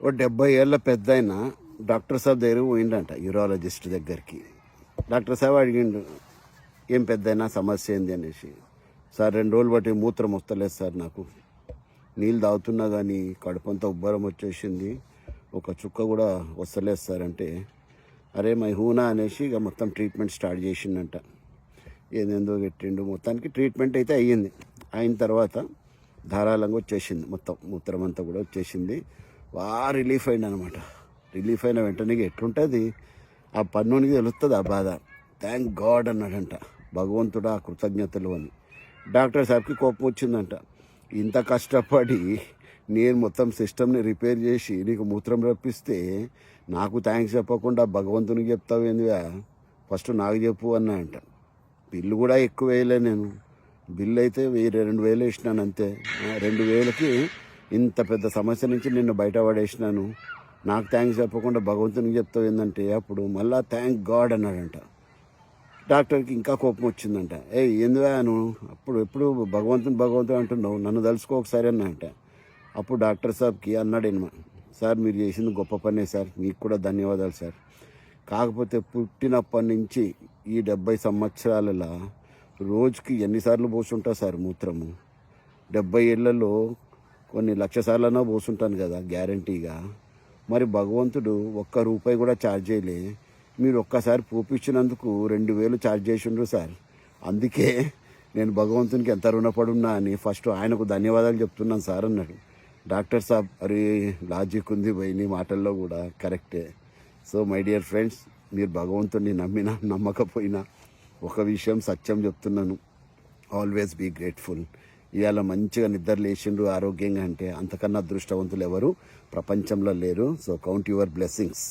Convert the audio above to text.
ఓ 70 ఏళ్ళ పెద్ద ఆయన డాక్టర్ సాబ్ దగ్గరికి పోయిండంట, యూరాలజిస్ట్ దగ్గరికి. డాక్టర్ సాబ్ అడిగిండు, ఏం పెద్దయినా సమస్య ఏంది అనేసి. సార్ 2 రోజులు బట్టి మూత్రం వస్తలేదు సార్, నాకు నీళ్ళు తాగుతున్నా కానీ కడుపంతా ఉబ్బరం వచ్చేసింది, ఒక చుక్క కూడా వస్తలేదు సార్ అంటే, అరే మై హూనా అనేసి ఇక మొత్తం ట్రీట్మెంట్ స్టార్ట్ చేసిండంట. ఏందేందో పెట్టిండు. మొత్తానికి ట్రీట్మెంట్ అయితే అయ్యింది. అయిన తర్వాత ధారాళంగా వచ్చేసింది, మొత్తం మూత్రం అంతా కూడా వచ్చేసింది. రిలీఫ్ అయింది అనమాట. రిలీఫ్ అయిన వెంటనే ఎట్లుంటుంది ఆ పన్నునికి తెలుస్తుంది ఆ బాధ. థ్యాంక్ గాడ్ అన్నాడంట, భగవంతుడా కృతజ్ఞతలు అని. డాక్టర్ సాబ్కి కోపం వచ్చిందంట, ఇంత కష్టపడి నేను మొత్తం సిస్టమ్ని రిపేర్ చేసి నీకు మూత్రం రప్పిస్తే నాకు థ్యాంక్స్ చెప్పకుండా భగవంతునికి చెప్తావు ఏందిగా, ఫస్ట్ నాకు చెప్పు అన్నా అంట. బిల్లు కూడా ఎక్కువ వేయలే నేను, బిల్లు అయితే 2,000 వేసినాను అంతే. 2,000కి ఇంత పెద్ద సమస్య నుంచి నిన్ను బయటపడేసినాను, నాకు థ్యాంక్స్ చెప్పకుండా భగవంతునికి చెప్తావు ఏంటంటే అప్పుడు మళ్ళా థ్యాంక్ గాడ్ అన్నాడంట. డాక్టర్కి ఇంకా కోపం వచ్చిందంట, ఎందువా నువ్వు అప్పుడు ఎప్పుడు భగవంతుడు అంటున్నావు, నన్ను తలుసుకో ఒకసారి అన్నా అంట. అప్పుడు డాక్టర్ సాబ్కి అన్నాడేనమా, సార్ మీరు చేసింది గొప్ప పనే సార్, మీకు కూడా ధన్యవాదాలు సార్. కాకపోతే పుట్టినప్పటి నుంచి ఈ 70 సంవత్సరాలలో రోజుకి ఎన్నిసార్లు పోసుంటా సార్ మూత్రము? 70 ఏళ్లలో కొన్ని లక్ష సార్లన్నా పోసుంటాను కదా గ్యారంటీగా. మరి భగవంతుడు ఒక్క రూపాయి కూడా ఛార్జ్ చేయలే, మీరు ఒక్కసారి పూపించినందుకు 2,000 ఛార్జ్ చేసిండ్రు సార్. అందుకే నేను భగవంతునికి ఎంత రుణపడున్నా అని ఫస్ట్ ఆయనకు ధన్యవాదాలు చెప్తున్నాను సార్ అన్నాడు. డాక్టర్ సాబ్ అరే లాజిక్ ఉంది భయ్ నీ మాటల్లో కూడా, కరెక్టే. సో మై డియర్ ఫ్రెండ్స్, మీరు భగవంతుడిని నమ్మినా నమ్మకపోయినా ఒక విషయం సత్యం చెప్తున్నాను, ఆల్వేస్ బీ గ్రేట్ఫుల్. ఇవాళ మంచిగా నిద్ర లేచిండ్రు ఆరోగ్యంగా అంటే అంతకన్నా అదృష్టవంతులు ఎవరు ప్రపంచంలో లేరు. So count your blessings.